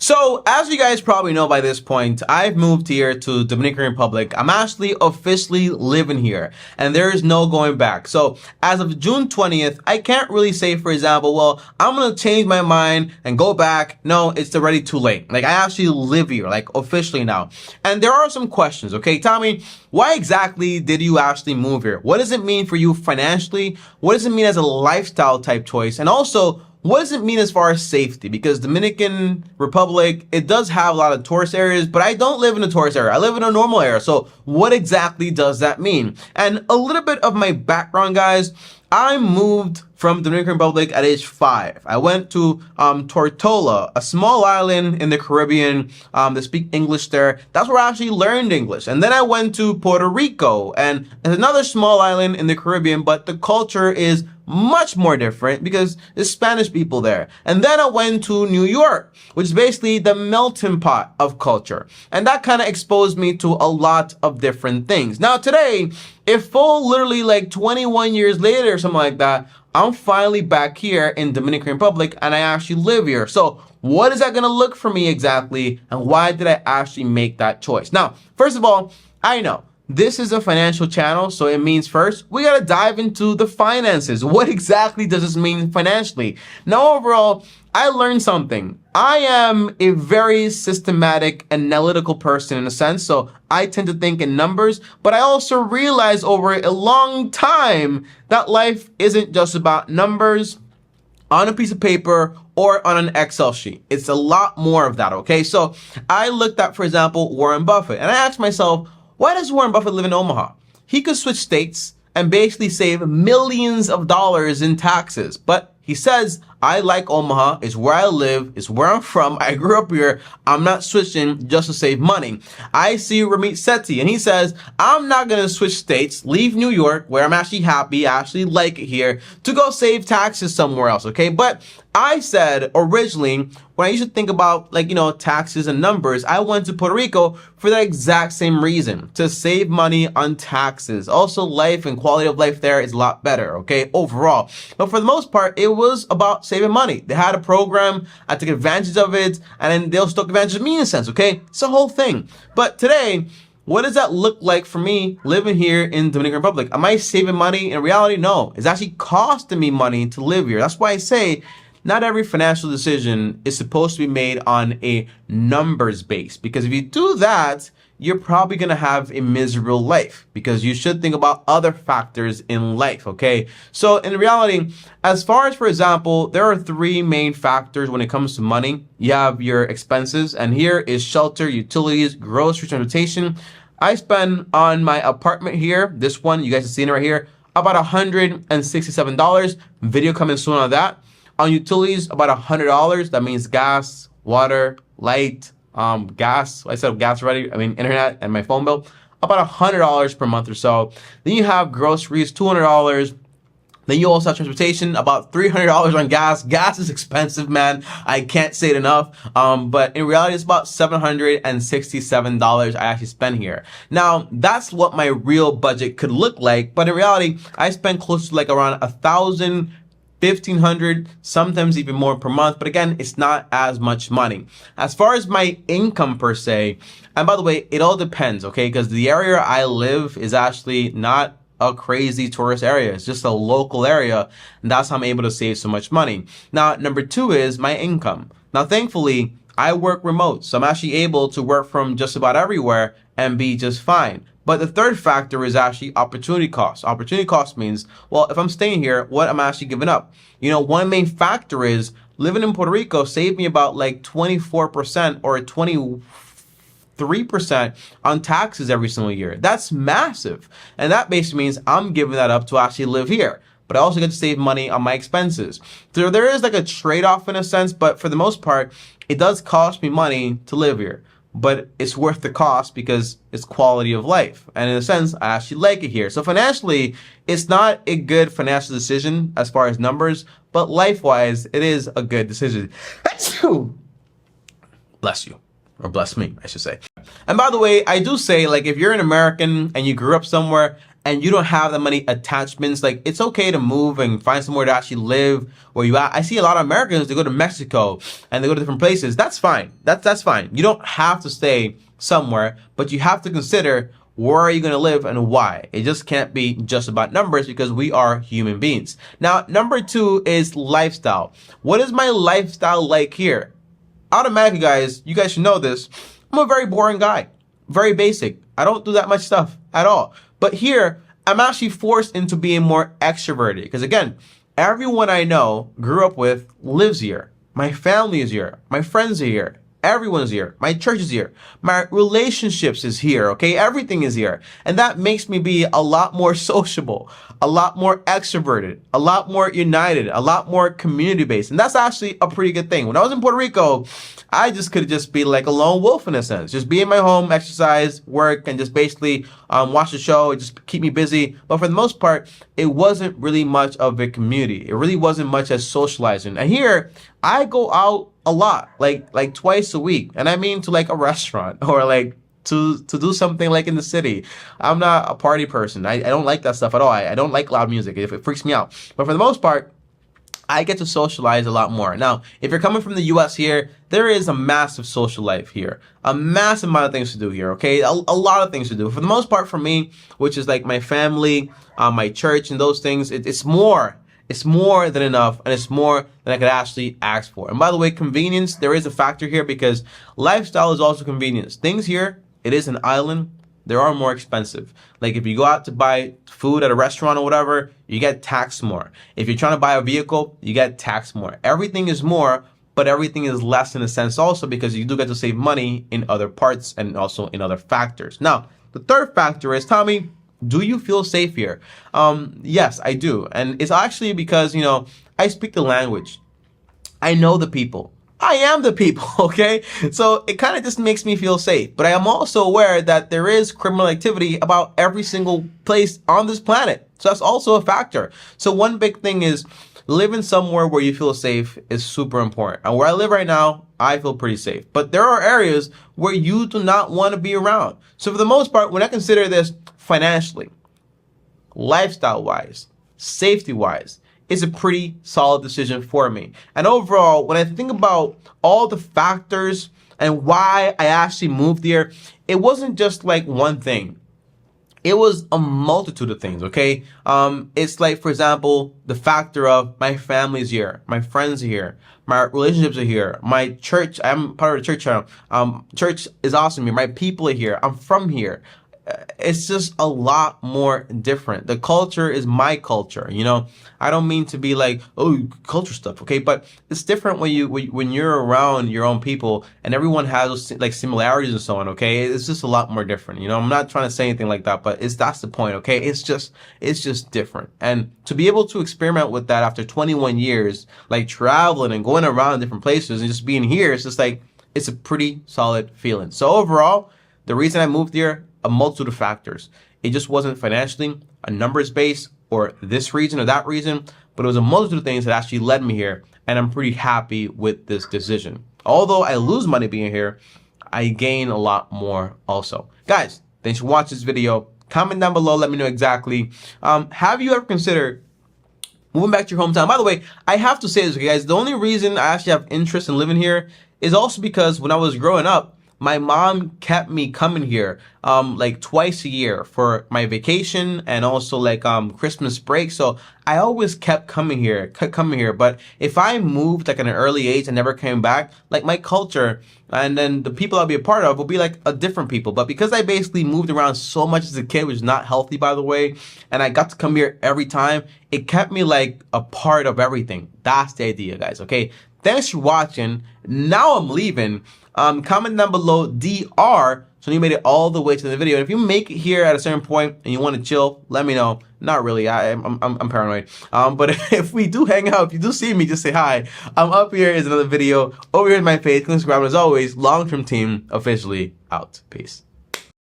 So, as you guys probably know by this point, I've moved here to Dominican Republic. I'm actually officially living here, and there is no going back. So, as of June 20th, I can't really say, for example, well, I'm gonna change my mind and go back. No, it's already too late. Like, I actually live here, like, officially now. And there are some questions, okay? Tommy, why exactly did you actually move here? What does it mean for you financially? What does it mean as a lifestyle type choice? And also, what does it mean as far as safety? Because Dominican Republic, it does have a lot of tourist areas, but I don't live in a tourist area. I live in a normal area. So what exactly does that mean? And a little bit of my background, guys. I moved from Dominican Republic at age 5. I went to Tortola, a small island in the Caribbean. They speak English there. That's where I actually learned English. And then I went to Puerto Rico, and it's another small island in the Caribbean, but the culture is much more different because there's Spanish people there. And then I went to New York, which is basically the melting pot of culture. And that kind of exposed me to a lot of different things. Now today, if full literally like 21 years later or something like that, I'm finally back here in Dominican Republic and I actually live here. So what is that going to look for me exactly? And why did I actually make that choice? Now, first of all, I know this is a financial channel, so it means first, we gotta dive into the finances. What exactly does this mean financially? Now, overall, I learned something. I am a very systematic, analytical person in a sense, so I tend to think in numbers, but I also realized over a long time that life isn't just about numbers on a piece of paper or on an Excel sheet. It's a lot more of that, okay? So I looked at, for example, Warren Buffett, and I asked myself, why does Warren Buffett live in Omaha? He could switch states and basically save millions of dollars in taxes. But he says, I like Omaha, it's where I live, it's where I'm from, I grew up here, I'm not switching just to save money. I see Ramit Sethi and he says, I'm not gonna switch states, leave New York, where I'm actually happy, I actually like it here, to go save taxes somewhere else, okay? But I said originally, when I used to think about like, taxes and numbers, I went to Puerto Rico for that exact same reason, to save money on taxes. Also, life and quality of life there is a lot better, okay, overall. But for the most part, it was about saving money. They had a program, I took advantage of it, and then they also took advantage of me in a sense, okay? It's a whole thing. But today, what does that look like for me living here in Dominican Republic? Am I saving money? In reality, no. It's actually costing me money to live here. That's why I say not every financial decision is supposed to be made on a numbers base, because if you do that, you're probably going to have a miserable life, because you should think about other factors in life, okay? So in reality, as far as, for example, there are 3 main factors when it comes to money. You have your expenses, and here is shelter, utilities, grocery, transportation. I spend on my apartment here, this one, you guys are seeing it right here, about $167. Video coming soon on that. On utilities, about $100. That means gas, water, light, gas. I said gas already. I mean, internet and my phone bill. About $100 per month or so. Then you have groceries, $200. Then you also have transportation, about $300 on gas. Gas is expensive, man. I can't say it enough. But in reality, it's about $767 I actually spend here. Now, that's what my real budget could look like. But in reality, I spend close to like around $1,000, $1,500, sometimes even more per month. But again, it's not as much money. As far as my income per se, and by the way, it all depends, okay? Because the area I live is actually not a crazy tourist area. It's just a local area. And that's how I'm able to save so much money. Now, number 2 is my income. Now, thankfully, I work remote. So I'm actually able to work from just about everywhere and be just fine. But the third factor is actually opportunity cost. Opportunity cost means, well, if I'm staying here, what am I actually giving up? One main factor is living in Puerto Rico saved me about like 24% or 23% on taxes every single year. That's massive. And that basically means I'm giving that up to actually live here. But I also get to save money on my expenses. So there is like a trade-off in a sense, but for the most part, it does cost me money to live here. But it's worth the cost because it's quality of life. And in a sense, I actually like it here. So financially, it's not a good financial decision as far as numbers, but life-wise, it is a good decision. Bless you. Or bless me, I should say. And by the way, I do say, like, if you're an American and you grew up somewhere and you don't have that many attachments, like it's okay to move and find somewhere to actually live where you at. I see a lot of Americans, they go to Mexico and they go to different places. That's fine. That's fine. You don't have to stay somewhere, but you have to consider where are you going to live and why. It just can't be just about numbers because we are human beings. Now, number 2 is lifestyle. What is my lifestyle like here? Automatically, guys, you guys should know this. I'm a very boring guy, very basic. I don't do that much stuff at all. But here, I'm actually forced into being more extroverted because, again, everyone I know, grew up with, lives here. My family is here. My friends are here. Everyone's here. My church is here. My relationships is here. Okay. Everything is here. And that makes me be a lot more sociable, a lot more extroverted, a lot more united, a lot more community based. And that's actually a pretty good thing. When I was in Puerto Rico, I just could just be like a lone wolf in a sense. Just be in my home, exercise, work, and just basically watch the show. It just keep me busy. But for the most part, it wasn't really much of a community. It really wasn't much as socializing. And here, I go out a lot, like twice a week. And I mean to like a restaurant or like to do something like in the city. I'm not a party person. I don't like that stuff at all. I don't like loud music. It freaks me out. But for the most part, I get to socialize a lot more. Now, if you're coming from the US here, there is a massive social life here. A massive amount of things to do here, okay? A lot of things to do. For the most part for me, which is like my family, my church and those things, it's more. It's more than enough, and it's more than I could actually ask for. And by the way, convenience, there is a factor here because lifestyle is also convenience. Things here, it is an island, they are more expensive. Like if you go out to buy food at a restaurant or whatever, you get taxed more. If you're trying to buy a vehicle, you get taxed more. Everything is more, but everything is less in a sense also because you do get to save money in other parts and also in other factors. Now, the third factor is, Tommy, do you feel safe here? Yes, I do. And it's actually because, I speak the language. I know the people. I am the people, okay? So it kind of just makes me feel safe. But I am also aware that there is criminal activity about every single place on this planet. So that's also a factor. So one big thing is living somewhere where you feel safe is super important. And where I live right now, I feel pretty safe. But there are areas where you do not want to be around. So for the most part, when I consider this financially, lifestyle-wise, safety-wise, it's a pretty solid decision for me. And overall, when I think about all the factors and why I actually moved here, it wasn't just like one thing. It was a multitude of things, okay? It's like, for example, the factor of my family's here, my friends are here, my relationships are here, my church, I'm part of the church channel. Church is awesome here, my people are here, I'm from here. It's just a lot more different. The culture is my culture, I don't mean to be like, oh, culture stuff, okay? But it's different when you're around your own people and everyone has those, like, similarities and so on, okay? It's just a lot more different, I'm not trying to say anything like that, but that's the point, okay? It's just different. And to be able to experiment with that after 21 years, like traveling and going around different places and just being here, it's just like, it's a pretty solid feeling. So overall, the reason I moved here, a multitude of factors. It just wasn't financially, a numbers base, or this reason or that reason, but it was a multitude of things that actually led me here, and I'm pretty happy with this decision. Although I lose money being here, I gain a lot more also. Guys, thanks for watching this video. Comment down below, let me know exactly. Have you ever considered moving back to your hometown? By the way, I have to say this, okay, guys, the only reason I actually have interest in living here is also because when I was growing up, my mom kept me coming here like twice a year for my vacation and also like Christmas break. So I always kept coming here. But if I moved like at an early age and never came back, like my culture and then the people I'll be a part of will be like a different people. But because I basically moved around so much as a kid, which is not healthy, by the way, and I got to come here every time, it kept me like a part of everything. That's the idea, guys, okay? Thanks for watching. Now I'm leaving. Comment down below DR so you made it all the way to the video. And if you make it here at a certain point and you want to chill, let me know. Not really, I'm paranoid. But if we do hang out, if you do see me, just say hi. Up here is another video. Over here is my page. Click subscribe. And as always, long-term team officially out. Peace.